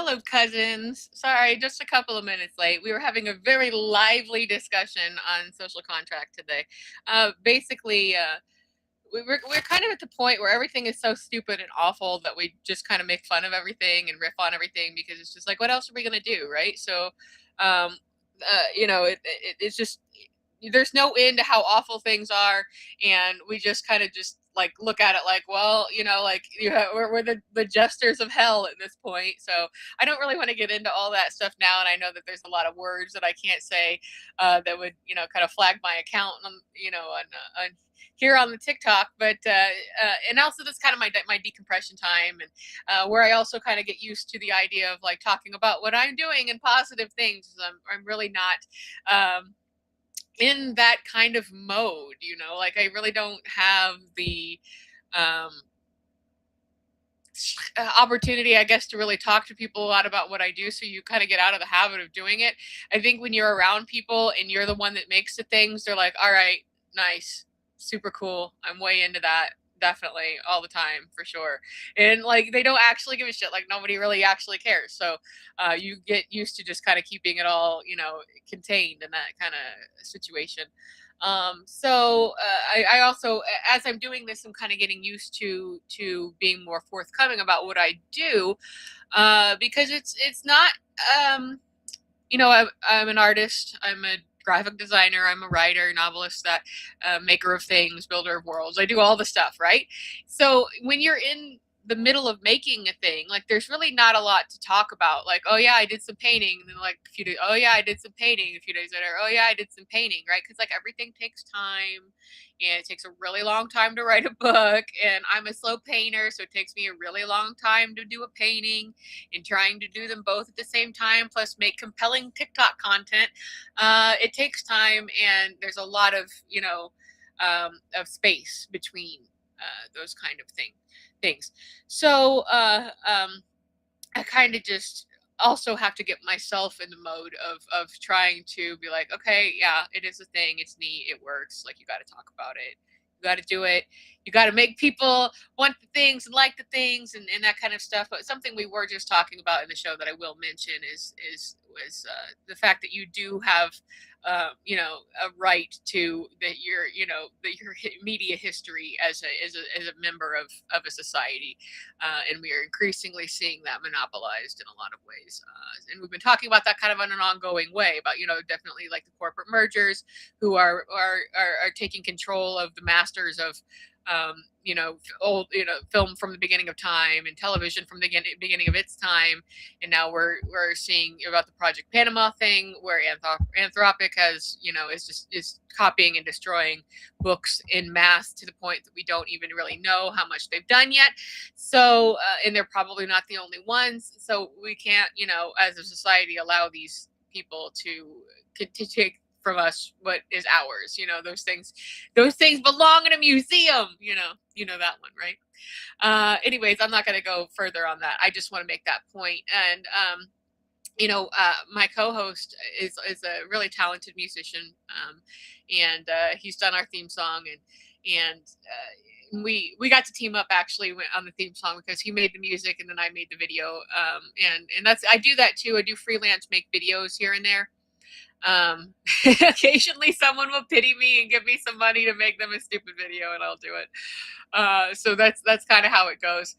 Hello, cousins. Sorry, just a couple of minutes late. We were having a very lively discussion on social contract today. Basically, we're kind of at the point where everything is so stupid and awful that we just kind of make fun of everything and riff on everything because it's just like, what else are we gonna do, right? So, um, it's just there's no end to how awful things are, and we just kind of just like look at it like, well, like we're the jesters of hell at this point. So I don't really want to get into all that stuff now, and I know that there's a lot of words that I can't say that would kind of flag my account on on here on the TikTok, but and also that's kind of my decompression time, and where I also kind of get used to the idea of like talking about what I'm doing and positive things. I'm really not in that kind of mode, like I really don't have the um, opportunity, I guess, to really talk to people a lot about what I do. So you kind of get out of the habit of doing it. I think when you're around people and you're the one that makes the things, they're like, all right, nice, super cool. I'm way into that. Definitely all the time for sure. And like they don't actually give a shit. Like nobody really actually cares. So you get used to just kind of keeping it all, contained in that kind of situation. I also, as I'm doing this, I'm kind of getting used to being more forthcoming about what I do, because it's not, I'm an artist. I'm a graphic designer. I'm a writer, novelist, that maker of things, builder of worlds. I do all the stuff, right? So when you're in the middle of making a thing, like there's really not a lot to talk about. Like, oh yeah, I did some painting, and then like a few days, oh yeah, I did some painting. A few days later, oh yeah, I did some painting, right? Because like everything takes time, and it takes a really long time to write a book, and I'm a slow painter, so it takes me a really long time to do a painting, and trying to do them both at the same time, plus make compelling TikTok content. It takes time, and there's a lot of of space between those kind of things. So I kind of just also have to get myself in the mode of trying to be like, okay, yeah, it is a thing, it's neat, it works. Like you got to talk about it, you got to do it, you got to make people want the things and like the things, and that kind of stuff. But something we were just talking about in the show that I will mention is was the fact that you do have a right to your media history as a member of a society, and we are increasingly seeing that monopolized in a lot of ways. And we've been talking about that kind of in an ongoing way about definitely like the corporate mergers who are taking control of the masters of old film from the beginning of time and television from the beginning of its time. And now we're seeing about the Project Panama thing where Anthropic has is copying and destroying books in mass to the point that we don't even really know how much they've done yet. So and they're probably not the only ones, so we can't as a society allow these people to take from us what is ours. Those things belong in a museum. That one, right? Anyways, I'm not going to go further on that. I just want to make that point. And my co-host is a really talented musician, and he's done our theme song, and we got to team up actually on the theme song because he made the music and then I made the video. And that's, I do that too. I do freelance, make videos here and there. Um, Occasionally someone will pity me and give me some money to make them a stupid video, and I'll do it. So that's kind of how it goes.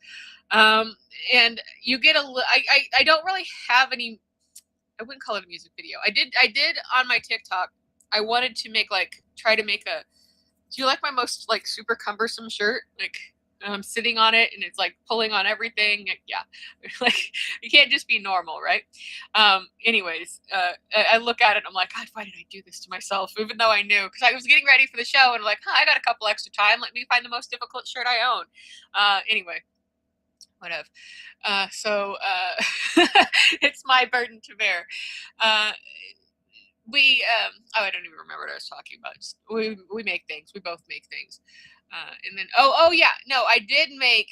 And you get I don't really have any, I wouldn't call it a music video. I did on my TikTok. I wanted to try to make a, do you like my most like super cumbersome shirt? Like I'm sitting on it and it's like pulling on everything. Yeah. Like you can't just be normal, right? Anyways, I look at it and I'm like, God, why did I do this to myself? Even though I knew, because I was getting ready for the show and I'm like, I got a couple extra time. Let me find the most difficult shirt I own. Anyway, whatever. It's my burden to bear. I don't even remember what I was talking about. Just, we make things. We both make things. And then oh yeah, no, I did make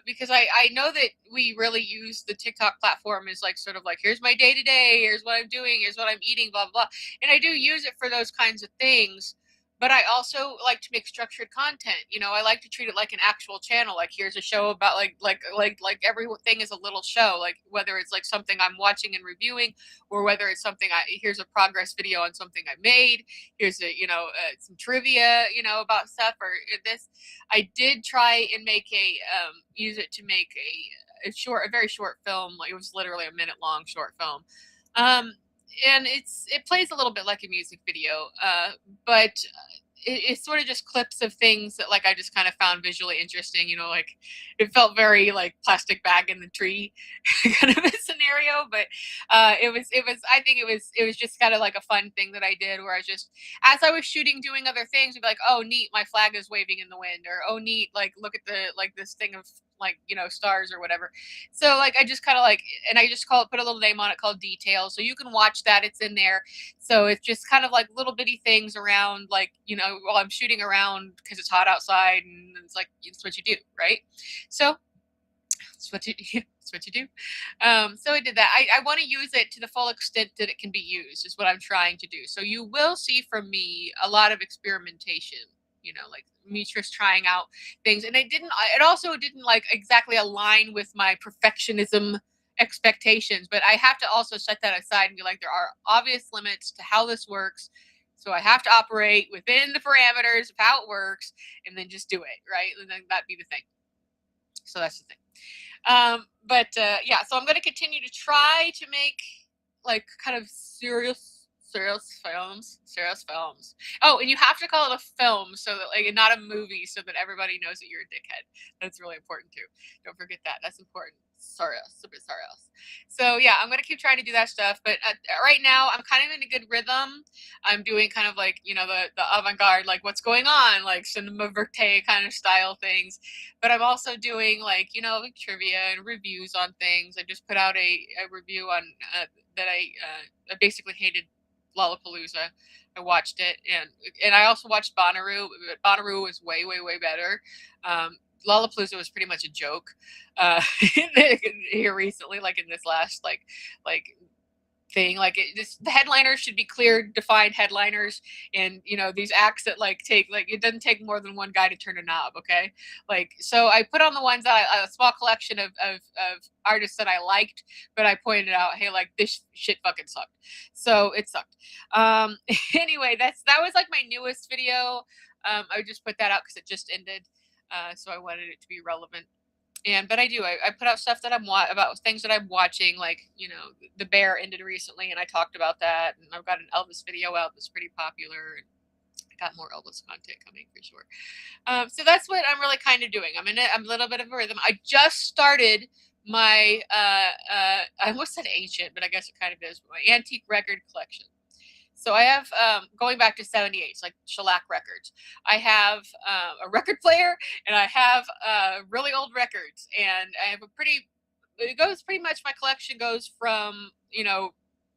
because I know that we really use the TikTok platform as like sort of like, here's my day to day, here's what I'm doing, here's what I'm eating, blah blah blah. And I do use it for those kinds of things. but I also like to make structured content. I like to treat it like an actual channel. Like, here's a show about like everything is a little show. Like, whether it's like something I'm watching and reviewing, or whether it's something here's a progress video on something I made. Here's some trivia, about stuff or this. I did try and make use it to make a very short film. Like, it was literally a minute long short film. And it plays a little bit like a music video, but it's sort of just clips of things that like I just kind of found visually interesting. Like, it felt very like plastic bag in the tree kind of a scenario, but it was I think it was just kind of like a fun thing that I did, where I just, as I was shooting, doing other things, I'd be like, oh neat, my flag is waving in the wind, or oh neat, like look at the like this thing of like stars or whatever. So like I just kind of like, and I just put a little name on it called detail, so you can watch that, it's in there. So it's just kind of like little bitty things around, like while I'm shooting around, because it's hot outside, and it's like it's what you do, right? So it's what you it's what you do. So I did that. I want to use it to the full extent that it can be used, is what I'm trying to do. So you will see from me a lot of experimentation, like me just trying out things. And it also didn't like exactly align with my perfectionism expectations, but I have to also set that aside and be like, there are obvious limits to how this works. So I have to operate within the parameters of how it works, and then just do it, right? And then that'd be the thing. So that's the thing. Yeah, so I'm going to continue to try to make like kind of serious films. Oh, and you have to call it a film, so that like, not a movie, so that everybody knows that you're a dickhead. That's really important too. Don't forget that. That's important. Sarios. So yeah, I'm gonna keep trying to do that stuff, but right now I'm kind of in a good rhythm. I'm doing kind of like the avant-garde, like what's going on, like cinema verte kind of style things, but I'm also doing like like trivia and reviews on things. I just put out a review on that I basically hated Lollapalooza. I watched it, and I also watched Bonnaroo. Bonnaroo was way way better. Lollapalooza was pretty much a joke here recently, like in this last like thing. Like, the headliners should be clear, defined headliners, and these acts that like take, like, it doesn't take more than one guy to turn a knob. Okay, like, so I put on the ones that a small collection of artists that I liked, but I pointed out, hey, like, this shit fucking sucked. So it sucked. Anyway, that was like my newest video. I just put that out because it just ended, so I wanted it to be relevant. But I put out stuff that about things that I'm watching, like The Bear ended recently, and I talked about that, and I've got an Elvis video out that's pretty popular, and I got more Elvis content coming for sure. So that's what I'm really kind of doing. I'm a little bit of a rhythm. I just started my I almost said ancient, but I guess it kind of is, my antique record collection. So I have, going back to 78, like shellac records. I have a record player, and I have really old records, and I have pretty much, my collection goes from,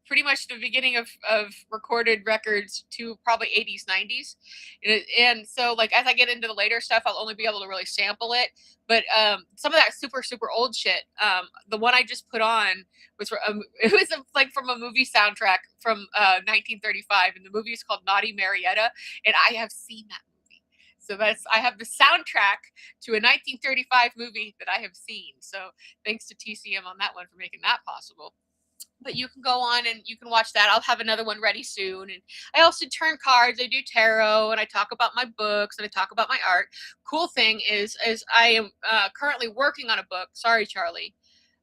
pretty much the beginning of recorded records to probably 80s, 90s. And so like, as I get into the later stuff, I'll only be able to really sample it. But some of that super, super old shit, the one I just put on was it was like from a movie soundtrack from 1935, and the movie is called Naughty Marietta, and I have seen that movie. So I have the soundtrack to a 1935 movie that I have seen. So thanks to TCM on that one for making that possible. But you can go on and you can watch that. I'll have another one ready soon. And I also turn cards. I do tarot, and I talk about my books, and I talk about my art. Cool thing is I am currently working on a book. Sorry, Charlie.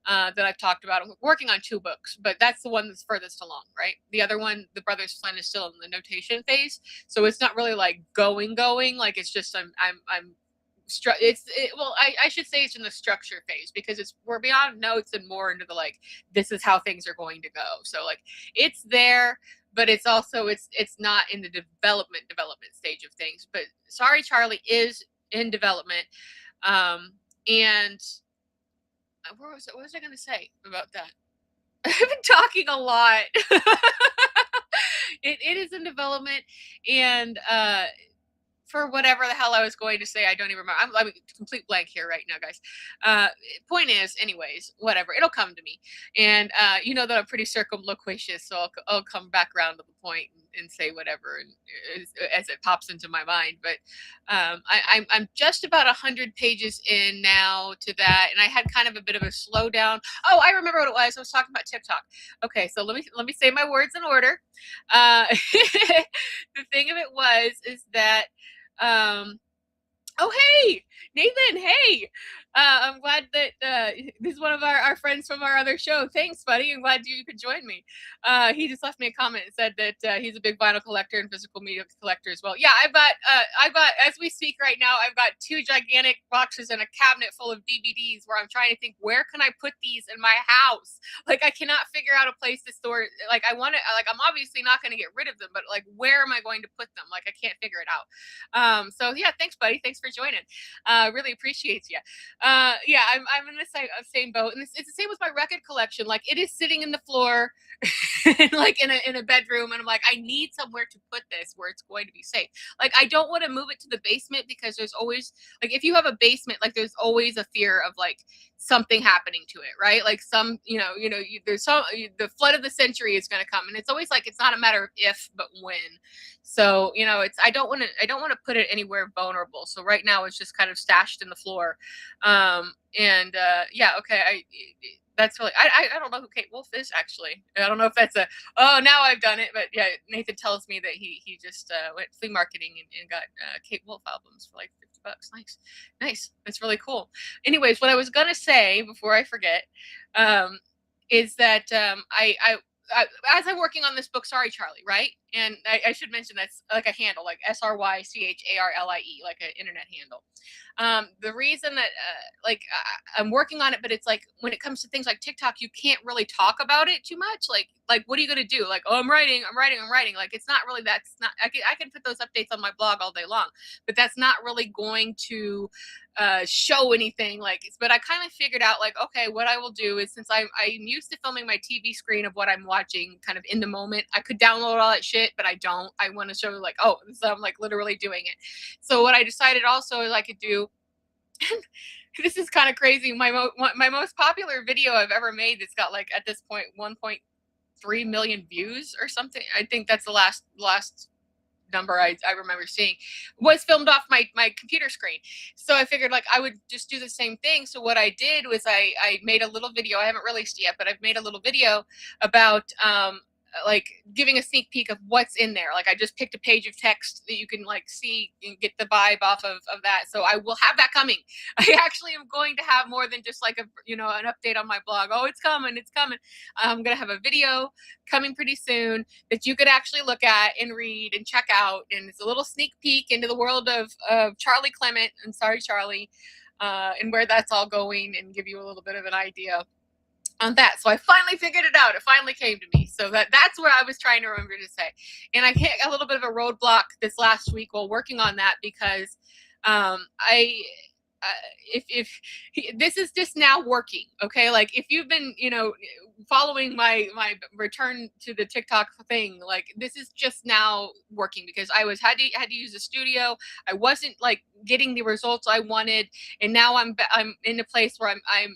That I've talked about. I'm working on 2 books, but that's the one that's furthest along, right? The other one, The Brothers Flynn, is still in the notation phase, so it's not really like going. Like, it's just I should say it's in the structure phase, because we're beyond notes and more into the like, this is how things are going to go. So like, it's there, but it's also it's not in the development stage of things. But Sorry, Charlie is in development, and what was I going to say about that? I've been talking a lot. It is in development, and for whatever the hell I was going to say, I don't even remember. I'm a complete blank here right now, guys. Point is, anyways, whatever, it'll come to me, and you know that I'm pretty circumloquicious, so I'll come back around to the point and say whatever as it pops into my mind. But I'm just about 100 pages in now to that, and I had kind of a bit of a slowdown. Oh, I remember what it was. I was talking about TikTok. Okay, so let me say my words in order. The thing of it is that oh, hey, Nathan. Hey, I'm glad that this is one of our friends from our other show. Thanks, buddy. I'm glad you could join me. He just left me a comment and said that he's a big vinyl collector and physical media collector as well. Yeah, I've got, as we speak right now, I've got 2 gigantic boxes and a cabinet full of DVDs where I'm trying to think, where can I put these in my house? Like, I cannot figure out a place to store. Like, I want to, like, I'm obviously not going to get rid of them, but like, where am I going to put them? Like, I can't figure it out. So yeah, thanks, buddy. Thanks for joining. Really appreciate you. Yeah, I'm in the same boat, and it's the same with my record collection. Like, it is sitting in the floor, like in a bedroom, and I'm like, I need somewhere to put this where it's going to be safe. Like, I don't want to move it to the basement because there's always, like, if you have a basement, like, there's always a fear of like something happening to it, right? Like, some, there's some, the flood of the century is going to come, and it's always like, it's not a matter of if but when. So it's, I don't want to put it anywhere vulnerable. So right now it's just kind of stashed in the floor. Yeah, okay, that's really, I don't know who Kate Wolf is, actually. I don't know if that's oh, now I've done it. But yeah, Nathan tells me that he just went flea marketing and got Kate Wolf albums for like $50. Nice. That's really cool. Anyways, what I was gonna say before I forget is that as I'm working on this book, Sorry Charlie, right? And I should mention that's like a handle, like SRYCHARLIE, like an internet handle. The reason that I'm working on it, but it's like, when it comes to things like TikTok, you can't really talk about it too much. Like what are you gonna do? Like, oh, I'm writing. Like, it's not really, that's not, I can put those updates on my blog all day long, but that's not really going to show anything. Like, but I kind of figured out, like, okay, what I will do is, since I'm used to filming my TV screen of what I'm watching kind of in the moment, I could download all that shit, but I don't. I want to show, like, oh, so I'm like literally doing it. So what I decided also is I could do, this is kind of crazy, my most popular video I've ever made, that's got, like, at this point 1.3 million views or something. I think that's the last number I remember seeing, was filmed off my computer screen. So I figured, like, I would just do the same thing. So what I did was I made a little video. I haven't released it yet, but I've made a little video about like giving a sneak peek of what's in there. Like, I just picked a page of text that you can, like, see and get the vibe off of that. So I will have that coming. I actually am going to have more than just like an update on my blog. Oh, it's coming. I'm going to have a video coming pretty soon that you could actually look at and read and check out. And it's a little sneak peek into the world of Charlie Clement and Sorry Charlie, and where that's all going, and give you a little bit of an idea on that. So I finally figured it out. It finally came to me. So that's where I was trying to remember to say. And I hit a little bit of a roadblock this last week while working on that, because if this is just now working, okay? Like, if you've been, following my return to the TikTok thing, like, this is just now working, because I had to use a studio. I wasn't, like, getting the results I wanted, and now I'm in a place where I'm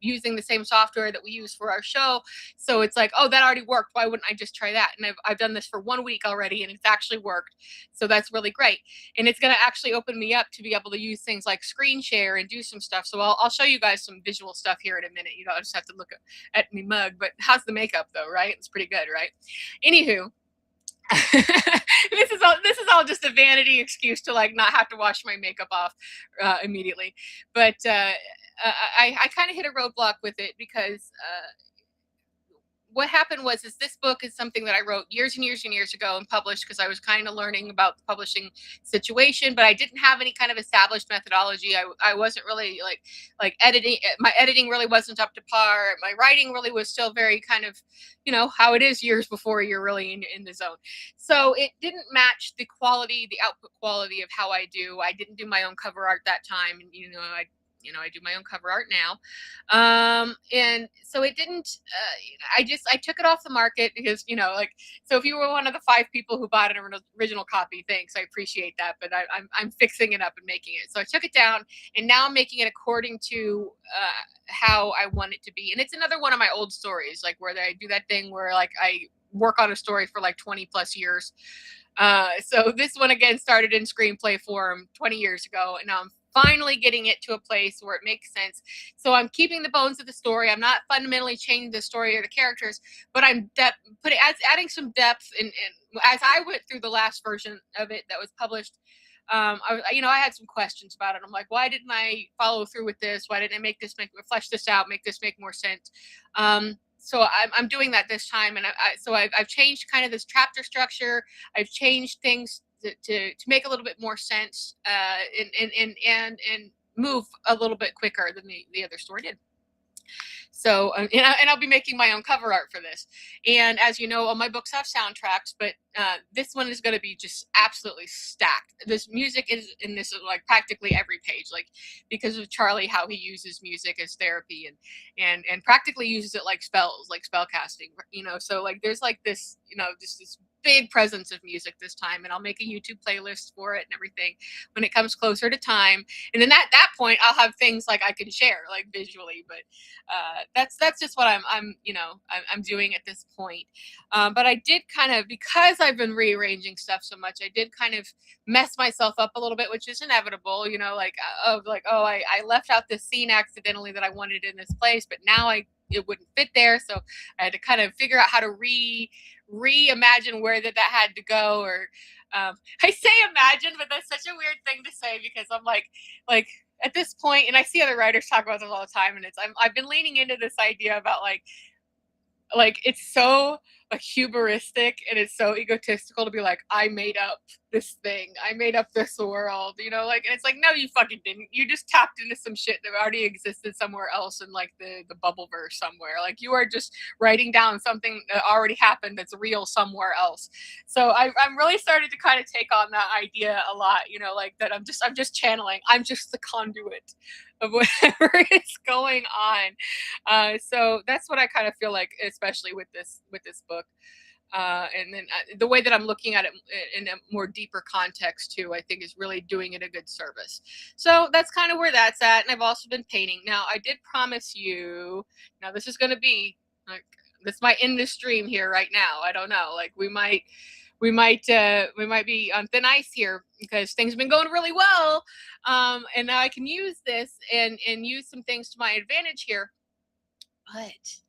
using the same software that we use for our show. So it's like, oh, that already worked. Why wouldn't I just try that? And I've done this for 1 week already, and it's actually worked. So that's really great. And it's going to actually open me up to be able to use things like screen share and do some stuff. So I'll show you guys some visual stuff here in a minute. I just have to look at me mug. But how's the makeup though, right? It's pretty good, right? Anywho, this is all just a vanity excuse to, like, not have to wash my makeup off immediately. But I kind of hit a roadblock with it, because what happened was this book is something that I wrote years and years and years ago and published, because I was kind of learning about the publishing situation, but I didn't have any kind of established methodology. I wasn't really like editing. My editing really wasn't up to par. My writing really was still very kind of, how it is years before you're really in the zone. So it didn't match the output quality of how I do. I didn't do my own cover art that time. And, I do my own cover art now. And so it didn't, I took it off the market because, so if you were one of the 5 people who bought an original copy, thanks, I appreciate that. But I'm fixing it up and making it. So I took it down, and now I'm making it according to how I want it to be. And it's another one of my old stories, like, where I do that thing where, like, I work on a story for like 20 plus years. So this one again started in screenplay form 20 years ago, and now I'm finally getting it to a place where it makes sense. So I'm keeping the bones of the story. I'm not fundamentally changing the story or the characters, but I'm adding some depth. And as I went through the last version of it that was published, I had some questions about it. I'm like, why didn't I follow through with this? Why didn't I flesh this out, make this make more sense? So I'm doing that this time, and I've changed kind of this chapter structure. I've changed things to make a little bit more sense, and move a little bit quicker than the other story did. So, and I'll be making my own cover art for this. And as you know, all my books have soundtracks, but this one is going to be just absolutely stacked. This music is in this like practically every page, like because of Charlie, how he uses music as therapy and practically uses it like spells, like spell casting. So like there's like this, just this big presence of music this time, and I'll make a YouTube playlist for it and everything when it comes closer to time. And then at that point, I'll have things like I can share like visually, but that's just what I'm doing at this point. But I did kind of, because I've been rearranging stuff so much, I did kind of mess myself up a little bit, which is inevitable. I left out this scene accidentally that I wanted in this place, but now it wouldn't fit there, so I had to kind of figure out how to reimagine where that had to go. Or I say imagine, but that's such a weird thing to say, because I'm like at this point, and I see other writers talk about this all the time, and I've been leaning into this idea about like it's so like hubristic and it's so egotistical to be like, I made up this thing, I made up this world, and it's like, no, you fucking didn't. You just tapped into some shit that already existed somewhere else in like the Bubbleverse somewhere. Like, you are just writing down something that already happened that's real somewhere else. So I'm really started to kind of take on that idea a lot, like that I'm just channeling, I'm just the conduit of whatever is going on. So that's what I kind of feel like, especially with this book. And then the way that I'm looking at it in a more deeper context too, I think is really doing it a good service. So that's kind of where that's at. And I've also been painting. Now, I did promise you, now this is going to be like, this might end the stream here right now. I don't know. Like we might be on thin ice here because things have been going really well. And now I can use this and use some things to my advantage here. But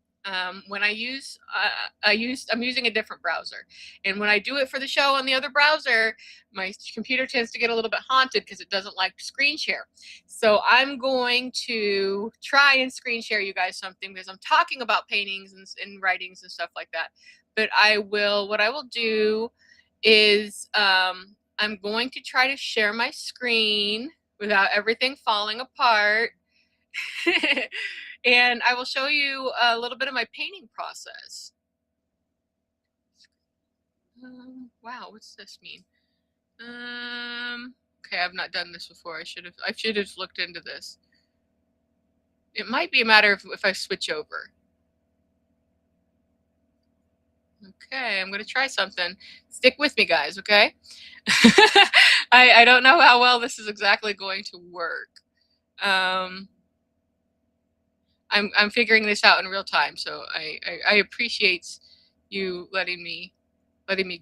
when I'm using a different browser, and when I do it for the show on the other browser, my computer tends to get a little bit haunted because it doesn't like to screen share. So I'm going to try and screen share you guys something, because I'm talking about paintings and writings and stuff like that. But what I will do is I'm going to try to share my screen without everything falling apart. And I will show you a little bit of my painting process. Wow, what's this mean? Okay, I've not done this before. I should have looked into this. It might be a matter of if I switch over. Okay, I'm going to try something. Stick with me, guys, okay? I don't know how well this is exactly going to work. I'm figuring this out in real time, so I appreciate you letting me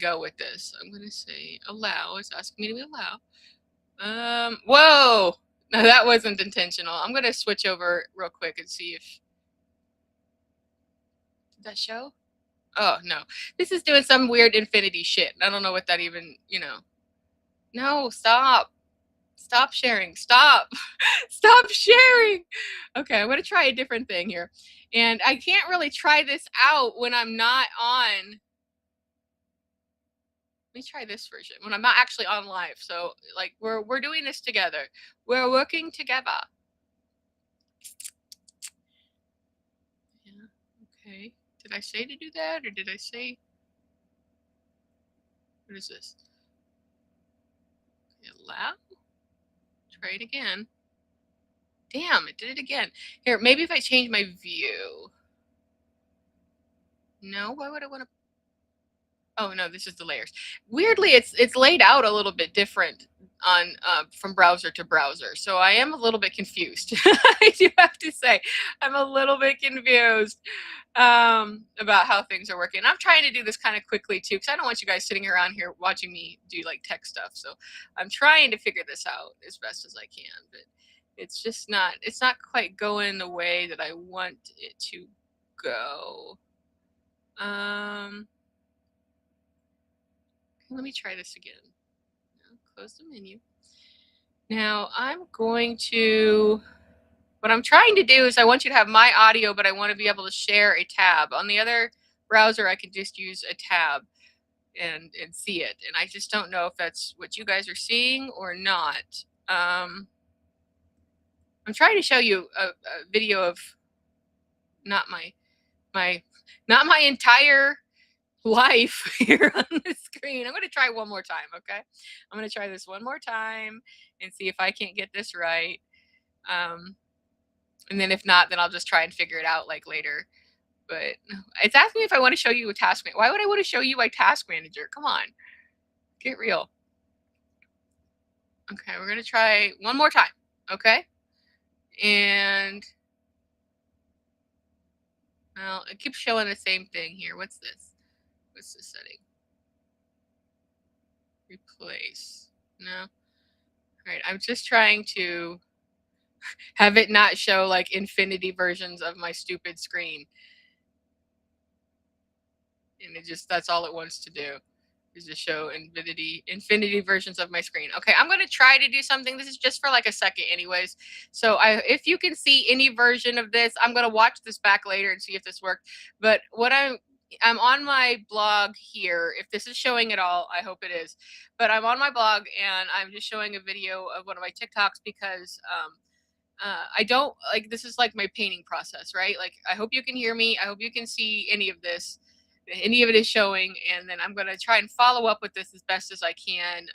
go with this. I'm going to say allow. It's asking me to allow. Whoa! No, that wasn't intentional. I'm going to switch over real quick and see if... Did that show? Oh, no. This is doing some weird infinity shit. I don't know what that even, No, stop. Stop sharing. Stop. Stop sharing. Okay, I'm going to try a different thing here. And I can't really try this out when I'm not on... Let me try this version when I'm not actually on live. So like we're doing this together. We're working together. Yeah. Okay. Did I say to do that, or did I say... What is this? Okay, allow. Try it again. Damn, it did it again. Here, maybe if I change my view. No, why would I want to... Oh no, this is the layers. Weirdly, it's laid out a little bit different on from browser to browser. So I am a little bit confused. I do have to say, I'm a little bit confused about how things are working. I'm trying to do this kind of quickly too, because I don't want you guys sitting around here watching me do like tech stuff. So I'm trying to figure this out as best as I can, but it's just not, it's not quite going the way that I want it to go. Let me try this again. Close the menu. Now I'm going to, what I'm trying to do is I want you to have my audio, but I want to be able to share a tab. On the other browser, I can just use a tab and see it. And I just don't know if that's what you guys are seeing or not. I'm trying to show you a video of not my entire life here on the screen. I'm going to try one more time, okay? I'm going to try this one more time and see if I can't get this right. And then if not, then I'll just try and figure it out like later. But it's asking me if I want to show you a task manager. Why would I want to show you my task manager? Come on, get real. Okay, we're going to try one more time, okay? And, well, it keeps showing the same thing here. What's this? What's this setting? Replace. No. All right, I'm just trying to have it not show like infinity versions of my stupid screen. And it just, that's all it wants to do, is to show infinity versions of my screen. Okay, I'm going to try to do something. This is just for like a second anyways. So if you can see any version of this, I'm going to watch this back later and see if this worked. But what I'm on my blog here. If this is showing at all, I hope it is. But I'm on my blog and I'm just showing a video of one of my TikToks because I don't, like, this is like my painting process, right? Like, I hope you can hear me. I hope you can see any of this. Any of it is showing, and then I'm going to try and follow up with this as best as I can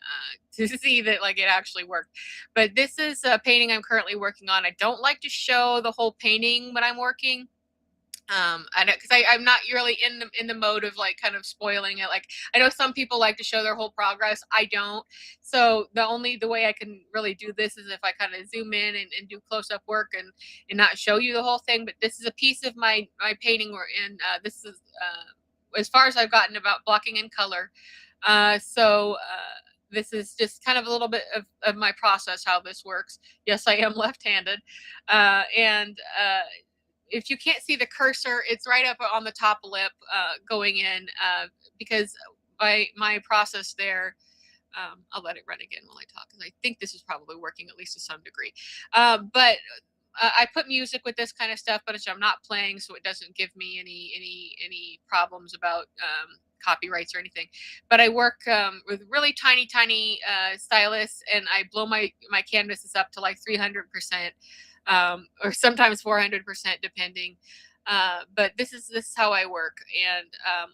to see that like it actually worked. But this is a painting I'm currently working on. I don't like to show the whole painting when I'm working. I know, because I'm not really in the mode of like kind of spoiling it. Like, I know some people like to show their whole progress. I don't. So the way I can really do this is if I kind of zoom in and do close up work and not show you the whole thing. But this is a piece of my painting, and this is as far as I've gotten about blocking in color. This is just kind of a little bit of my process, how this works. Yes, I am left-handed, and if you can't see the cursor, it's right up on the top lip going in because my process there, I'll let it run again while I talk because I think this is probably working at least to some degree. But I put music with this kind of stuff, but I'm not playing, so it doesn't give me any problems about copyrights or anything. But I work with really tiny stylus, and I blow my canvases up to like 300%. Or sometimes 400% depending. But this is how I work. And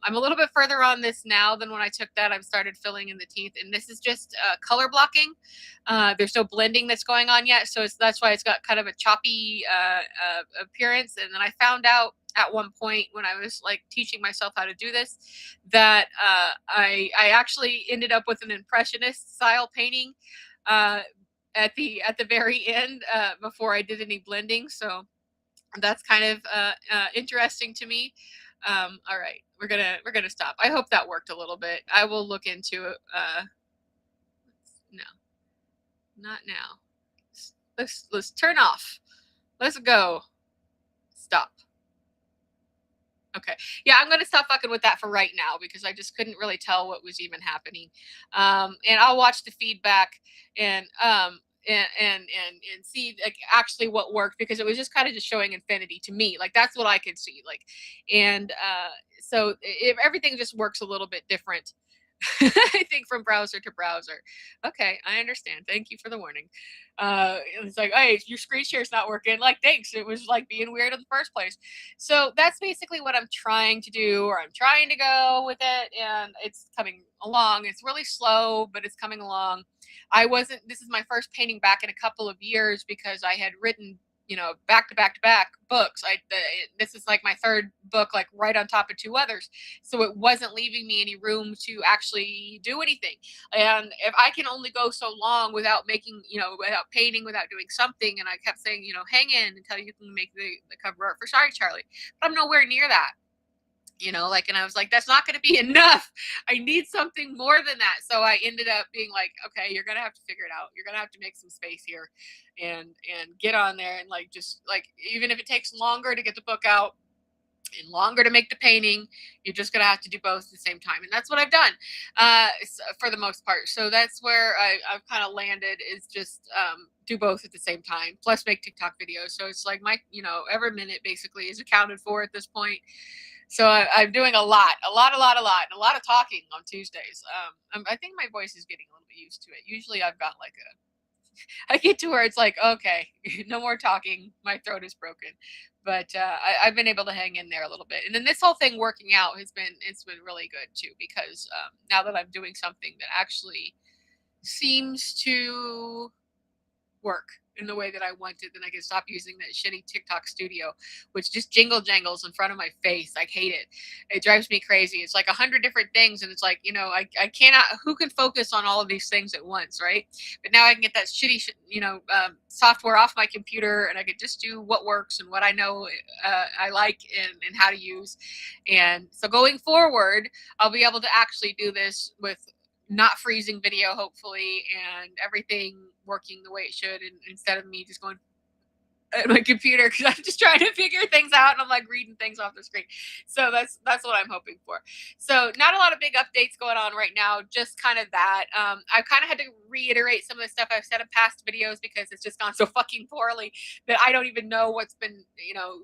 I'm a little bit further on this now than when I took that. I've started filling in the teeth, and this is just color blocking. There's no blending that's going on yet. So that's why it's got kind of a choppy appearance. And then I found out at one point when I was like teaching myself how to do this, that I actually ended up with an impressionist style painting at the very end before I did any blending. So that's kind of interesting to me. All right, we're gonna stop. I hope that worked a little bit. I will look into it. No, not now. Let's turn off. Let's go. Stop. Okay. Yeah, I'm going to stop fucking with that for right now because I just couldn't really tell what was even happening. And I'll watch the feedback and see like actually what worked, because it was just kind of just showing infinity to me. Like, that's what I could see. Like, and so if everything just works a little bit different, I think, from browser to browser. Okay, I understand. Thank you for the warning. It's like, hey, your screen share's not working. Like, thanks. It was like being weird in the first place. So that's basically what I'm trying to do, or I'm trying to go with it, and it's coming along. It's really slow, but it's coming along. This is my first painting back in a couple of years because I had written back to back to back books. This is like my third book, like right on top of two others. So it wasn't leaving me any room to actually do anything. And if I can only go so long without making, without painting, without doing something, and I kept saying, hang in until you can make the cover art for Sorry Charlie. But I'm nowhere near that. And I was like, that's not going to be enough. I need something more than that. So I ended up being like, okay, you're going to have to figure it out. You're going to have to make some space here and get on there. And like, just like, even if it takes longer to get the book out and longer to make the painting, you're just going to have to do both at the same time. And that's what I've done for the most part. So that's where I've kind of landed, is just do both at the same time, plus make TikTok videos. So it's like every minute basically is accounted for at this point. So I'm doing a lot of talking on Tuesdays. I think my voice is getting a little bit used to it. Usually I've got I get to where it's like, okay, no more talking. My throat is broken. But I've been able to hang in there a little bit. And then this whole thing working out it's been really good too, because now that I'm doing something that actually seems to work in the way that I wanted, then I can stop using that shitty TikTok studio, which just jingle jangles in front of my face. I hate it. It drives me crazy. It's like 100 different things. And it's like, I cannot, who can focus on all of these things at once, right? But now I can get that shitty, software off my computer, and I can just do what works and what I know I like and how to use. And so going forward, I'll be able to actually do this with not freezing video, hopefully, and everything working the way it should, and instead of me just going at my computer because I'm just trying to figure things out and I'm like reading things off the screen. So that's what I'm hoping for. So not a lot of big updates going on right now, just kind of that. I kind of had to reiterate some of the stuff I've said in past videos because it's just gone so fucking poorly that I don't even know what's been,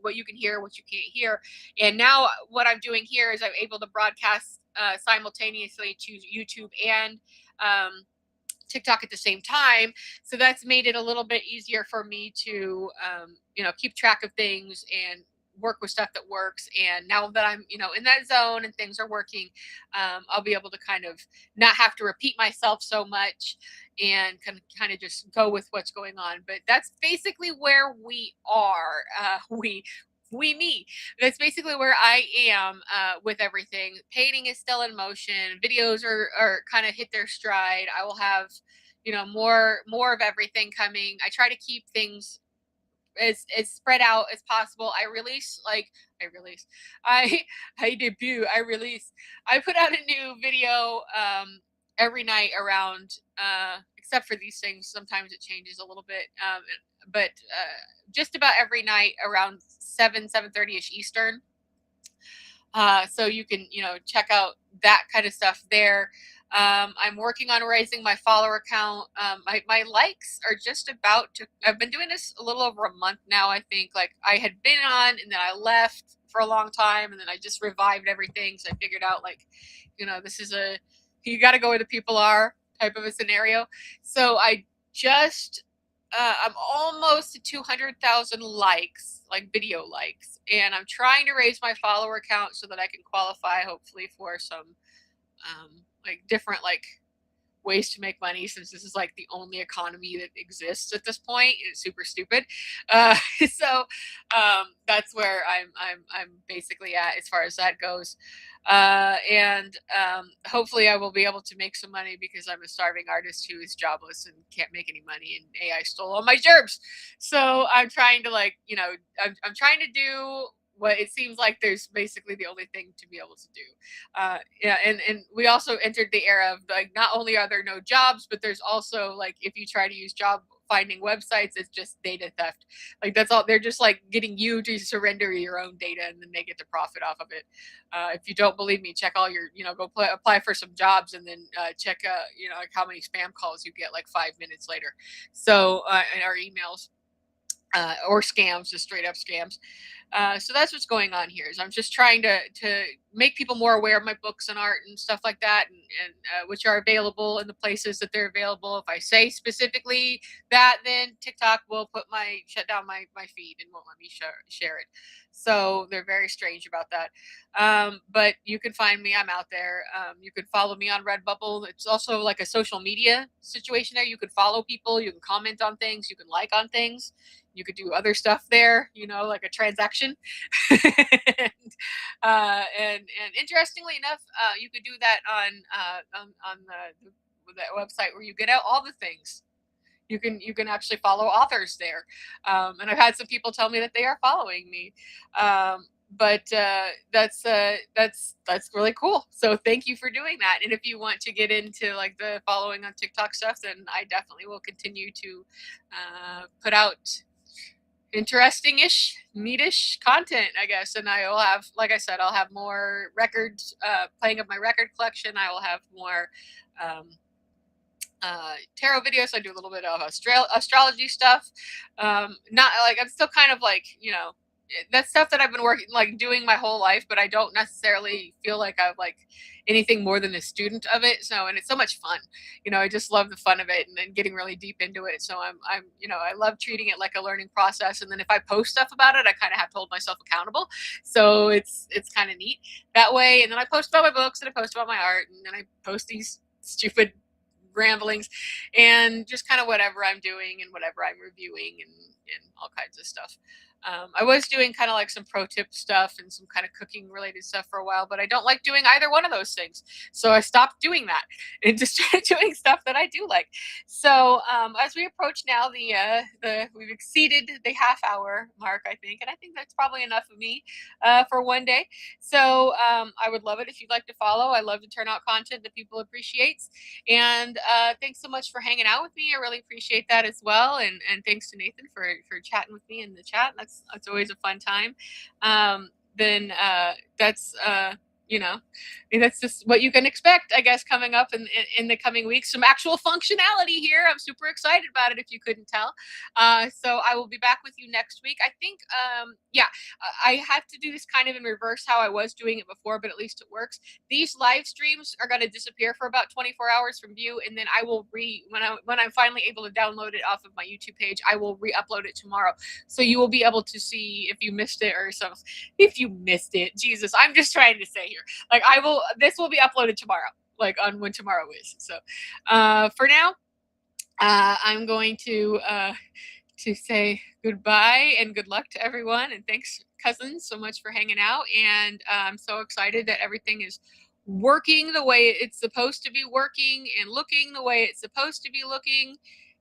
what you can hear, what you can't hear. And now what I'm doing here is I'm able to broadcast simultaneously to YouTube and TikTok at the same time. So that's made it a little bit easier for me to, keep track of things and work with stuff that works. And now that I'm, in that zone and things are working, I'll be able to kind of not have to repeat myself so much and can kind of just go with what's going on. But that's basically where we are. Me. That's basically where I am with everything. Painting is still in motion. Videos are kind of hit their stride. I will have, more of everything coming. I try to keep things as spread out as possible. I put out a new video every night around except for these things. Sometimes it changes a little bit. But just about every night around 7:30ish Eastern. So you can, check out that kind of stuff there. I'm working on raising my follower count. My likes are just about to, I've been doing this a little over a month now, I think. Like I had been on and then I left for a long time and then I just revived everything. So I figured out this is you got to go where the people are type of a scenario. So I'm almost to 200,000 likes, like video likes, and I'm trying to raise my follower count so that I can qualify, hopefully, for some different ways to make money, since this is like the only economy that exists at this point. It's super stupid. So that's where I'm basically at as far as that goes. And hopefully I will be able to make some money because I'm a starving artist who is jobless and can't make any money, and AI stole all my gerbs. So I'm trying to I'm trying to do what it seems like there's basically the only thing to be able to do. And we also entered the era of not only are there no jobs, but there's also if you try to use job finding websites, it's just data theft. That's all. They're just getting you to surrender your own data, and then they get to profit off of it. If you don't believe me, check all your, go apply for some jobs, and then check, how many spam calls you get 5 minutes later. So, and our emails. Or scams, just straight up scams. So that's what's going on here. Is I'm just trying to make people more aware of my books and art and stuff like that, and which are available in the places that they're available. If I say specifically that, then TikTok will shut down my feed and won't let me share it. So they're very strange about that. But you can find me. I'm out there. You can follow me on Redbubble. It's also like a social media situation there. You can follow people. You can comment on things. You can like on things. You could do other stuff there, like a transaction. and, and interestingly enough, you could do that on that website where you get out all the things. You can actually follow authors there, and I've had some people tell me that they are following me. But that's really cool. So thank you for doing that. And if you want to get into like the following on TikTok stuff, then I definitely will continue to put out interesting-ish, neatish content, I guess. And I will have, like I said, I'll have more records, playing of my record collection. I will have more tarot videos. I do a little bit of astrology stuff. Not like, I'm still kind of like, that's stuff that I've been doing my whole life, but I don't necessarily feel like I'm like anything more than a student of it. So, and it's so much fun. I just love the fun of it and then getting really deep into it. So I love treating it like a learning process. And then if I post stuff about it, I kind of have to hold myself accountable. So it's kind of neat that way. And then I post about my books and I post about my art, and then I post these stupid ramblings and just kind of whatever I'm doing and whatever I'm reviewing and all kinds of stuff. I was doing kind of like some pro tip stuff and some kind of cooking related stuff for a while, but I don't like doing either one of those things. So I stopped doing that and just started doing stuff that I do like. So as we approach now, we've exceeded the half-hour mark, I think, and I think that's probably enough of me for one day. So I would love it if you'd like to follow. I love to turn out content that people appreciate. And thanks so much for hanging out with me. I really appreciate that as well. And thanks to Nathan for chatting with me in the chat. That's always a fun time. Then that's that's just what you can expect, I guess, coming up in the coming weeks. Some actual functionality here. I'm super excited about it, if you couldn't tell. So I will be back with you next week. I think, I have to do this kind of in reverse how I was doing it before, but at least it works. These live streams are going to disappear for about 24 hours from view, and then I will when I'm finally able to download it off of my YouTube page, I will re-upload it tomorrow. So you will be able to see if you missed it or something. If you missed it, Jesus, I'm just trying to say here. Like this will be uploaded tomorrow, like on when tomorrow is. So for now, I'm going to say goodbye and good luck to everyone. And thanks, cousins, so much for hanging out. And I'm so excited that everything is working the way it's supposed to be working and looking the way it's supposed to be looking.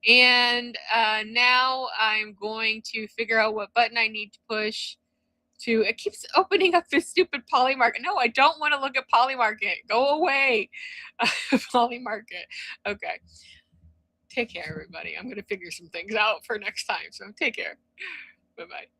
And now I'm going to figure out what button I need to push. It keeps opening up this stupid Polymarket. No, I don't want to look at Polymarket. Go away. Polymarket. Okay. Take care, everybody. I'm going to figure some things out for next time. So take care. Bye-bye.